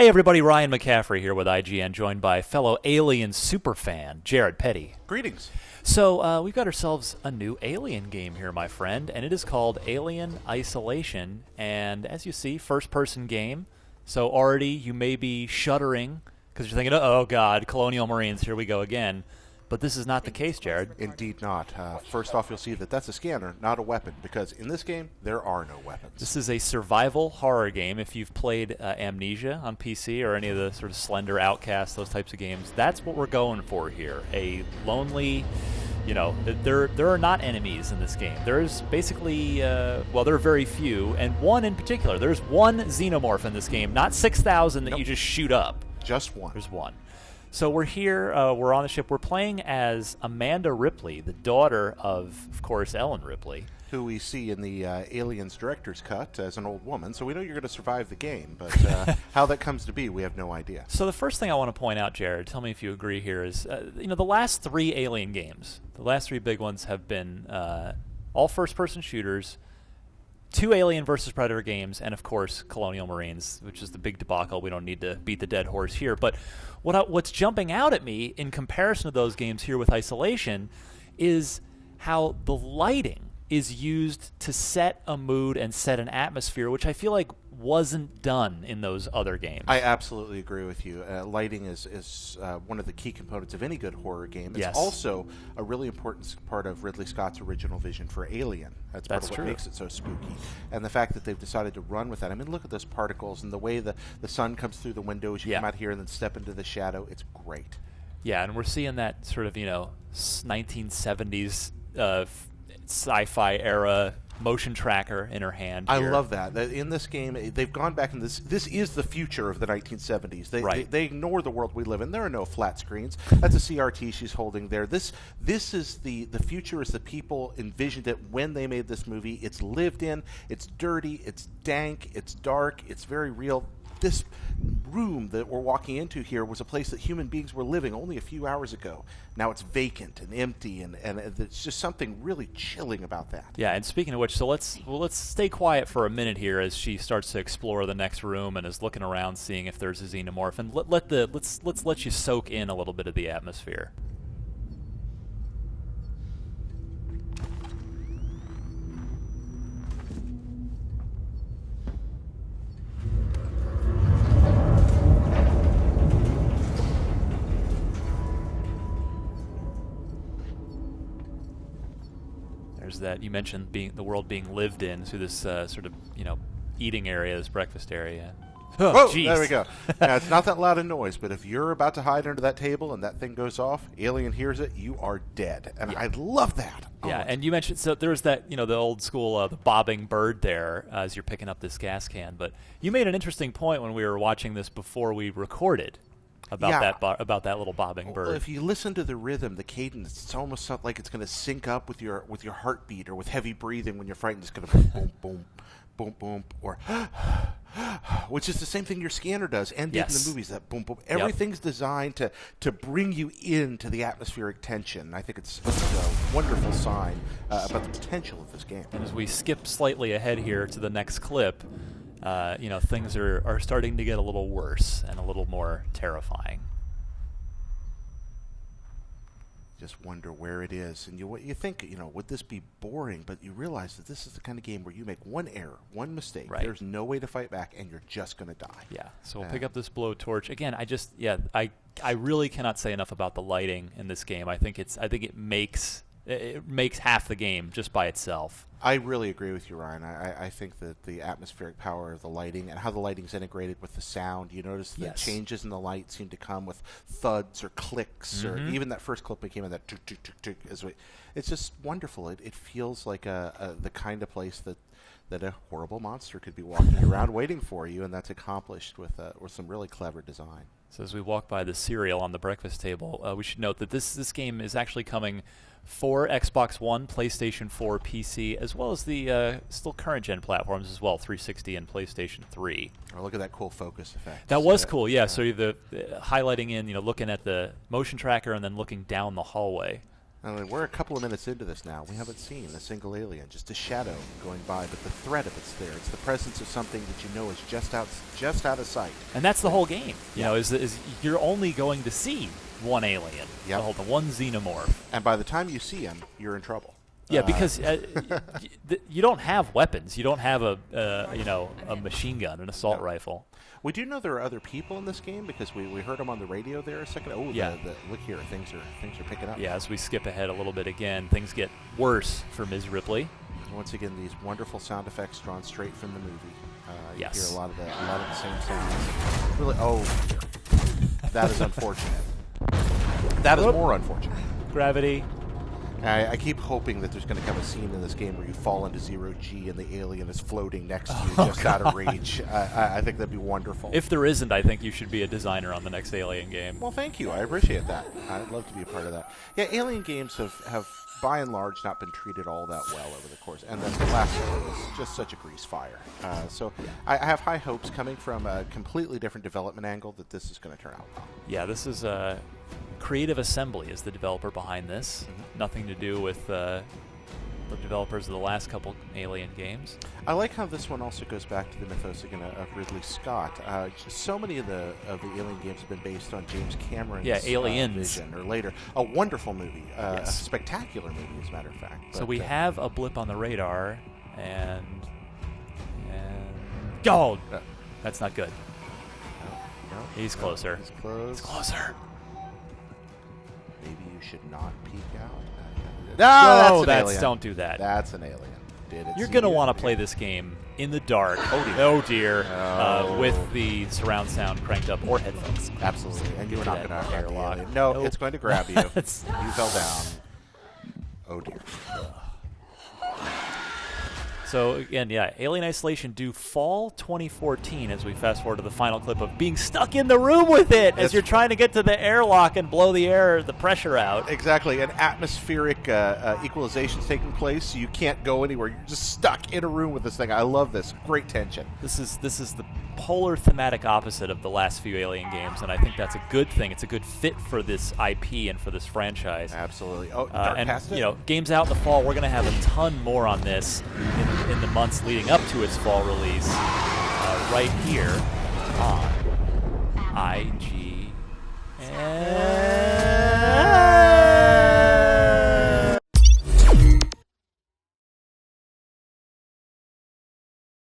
Hey everybody, Ryan McCaffrey here with IGN, joined by fellow Alien superfan, Jared Petty. Greetings. So we've got ourselves a new Alien game here, my friend, and it is called Alien Isolation. And as you see, first-person game. So already you may be shuddering because you're thinking, oh god, Colonial Marines, here we go again. But this is not the case, Jared. Indeed not. First off, you'll see that that's a scanner, not a weapon, because in this game, there are no weapons. This is a survival horror game. If you've played Amnesia on PC or any of the sort of Slender, Outcast, those types of games, that's what we're going for here. A lonely, there are not enemies in this game. There's basically, there are very few, and one in particular. There's one xenomorph in this game, not 6,000 that you just shoot up. Just one. There's one. So we're here, we're on the ship. We're playing as Amanda Ripley, the daughter of course, Ellen Ripley. Who we see in the Aliens director's cut as an old woman, so we know you're going to survive the game, but how that comes to be, we have no idea. So the first thing I want to point out, Jared, tell me if you agree here, is, the last three Alien games, the last three big ones have been all first-person shooters, 2 Alien vs. Predator games, and of course Colonial Marines, which is the big debacle. We don't need to beat the dead horse here. But what's jumping out at me in comparison to those games here with Isolation is how the lighting is used to set a mood and set an atmosphere, which I feel like wasn't done in those other games. I absolutely agree with you. Lighting is one of the key components of any good horror game. It's also a really important part of Ridley Scott's original vision for Alien. That's part of what makes it so spooky. And the fact that they've decided to run with that. I mean, look at those particles and the way the sun comes through the windows. You come out here and then step into the shadow. It's great. Yeah, and we're seeing that sort of, 1970s sci-fi era motion tracker in her hand here. I love that. In this game, they've gone back, and this is the future of the 1970s. They ignore the world we live in. There are no flat screens. That's a CRT she's holding there. This is the future as the people envisioned it when they made this movie. It's lived in. It's dirty. It's dank. It's dark. It's very real. This room that we're walking into here was a place that human beings were living only a few hours ago. Now it's vacant and empty, and it's just something really chilling about that. Yeah, and speaking of which, so let's stay quiet for a minute here as she starts to explore the next room and is looking around, seeing if there's a xenomorph, and let's let you soak in a little bit of the atmosphere. That you mentioned the world being lived in through this sort of eating area, this breakfast area. Oh, there we go. Now, it's not that loud a noise, but if you're about to hide under that table and that thing goes off, Alien hears it, you are dead. And I love that. Yeah, and you mentioned, so there's that, the old school, the bobbing bird there as you're picking up this gas can. But you made an interesting point when we were watching this before we recorded. About that little bobbing bird. Well, if you listen to the rhythm, the cadence, it's almost like it's going to sync up with your heartbeat, or with heavy breathing when you're frightened. It's going to boom, boom, boom, boom, or which is the same thing your scanner does and did in the movies. That boom, boom. Everything's designed to bring you into the atmospheric tension. I think it's a wonderful sign about the potential of this game. And as we skip slightly ahead here to the next clip, things are starting to get a little worse and a little more terrifying. Just wonder where it is, and you think, would this be boring? But you realize that this is the kind of game where you make one error, one mistake. Right. There's no way to fight back, and you're just going to die. Yeah. So we'll pick up this blowtorch again. I really cannot say enough about the lighting in this game. I think it makes half the game just by itself. I really agree with you, Ryan. I think that the atmospheric power of the lighting and how the lighting's integrated with the sound. You notice the changes in the light seem to come with thuds or clicks, or even that first clip that came in, that tuk, tuk, tuk, tuk, it's just wonderful. It feels like the kind of place that a horrible monster could be walking around waiting for you, and that's accomplished with some really clever design. So as we walk by the cereal on the breakfast table, we should note that this game is actually coming for Xbox One, PlayStation 4, PC, as well as the still current-gen platforms as well, 360 and PlayStation 3. Oh, look at that cool focus effect. That was cool, yeah. So the highlighting in, looking at the motion tracker and then looking down the hallway. I mean, we're a couple of minutes into this now. We haven't seen a single alien, just a shadow going by, but the threat of it's there. It's the presence of something that you know is just out of sight. And that's the whole game. You know, is you're only going to see one alien, the one xenomorph. And by the time you see him, you're in trouble. Yeah, because you don't have weapons. You don't have a machine gun, an assault rifle. We do know there are other people in this game because we heard them on the radio there a second. Oh, yeah. Look here, things are picking up. Yeah, as we skip ahead a little bit again, things get worse for Ms. Ripley. Once again, these wonderful sound effects drawn straight from the movie. Yes. You hear a lot of the same sounds. Really, that is unfortunate. That is more unfortunate. Gravity. I keep hoping that there's going to come a scene in this game where you fall into zero G and the alien is floating next to you just out of reach. I think that'd be wonderful. If there isn't, I think you should be a designer on the next Alien game. Well, thank you. I appreciate that. I'd love to be a part of that. Yeah, Alien games have by and large not been treated all that well over the course. And then the last one was just such a grease fire. I have high hopes coming from a completely different development angle that this is going to turn out well. Yeah, this is Creative Assembly is the developer behind this. Mm-hmm. Nothing to do with the developers of the last couple Alien games. I like how this one also goes back to the mythos again of Ridley Scott. So many of the Alien games have been based on James Cameron's Aliens. vision, or later. A wonderful movie, a spectacular movie, as a matter of fact. So we have a blip on the radar, and gold. That's not good. No, He's closer. He's close. He's closer. Maybe you should not peek out. No, don't do that. That's an alien. You're going to want to play this game in the dark. Oh dear. With the surround sound cranked up or headphones. Absolutely. And you're not going to airlock. No, nope. It's going to grab you. You fell down. Oh dear. So again, Alien Isolation due fall 2014 as we fast forward to the final clip of being stuck in the room with it as you're trying to get to the airlock and blow the pressure out. Exactly. An atmospheric equalization's taking place, so you can't go anywhere. You're just stuck in a room with this thing. I love this. Great tension. This is the polar thematic opposite of the last few Alien games, and I think that's a good thing. It's a good fit for this IP and for this franchise. Absolutely. Oh, past it? Games out in the fall, we're going to have a ton more on this in the months leading up to its fall release right here on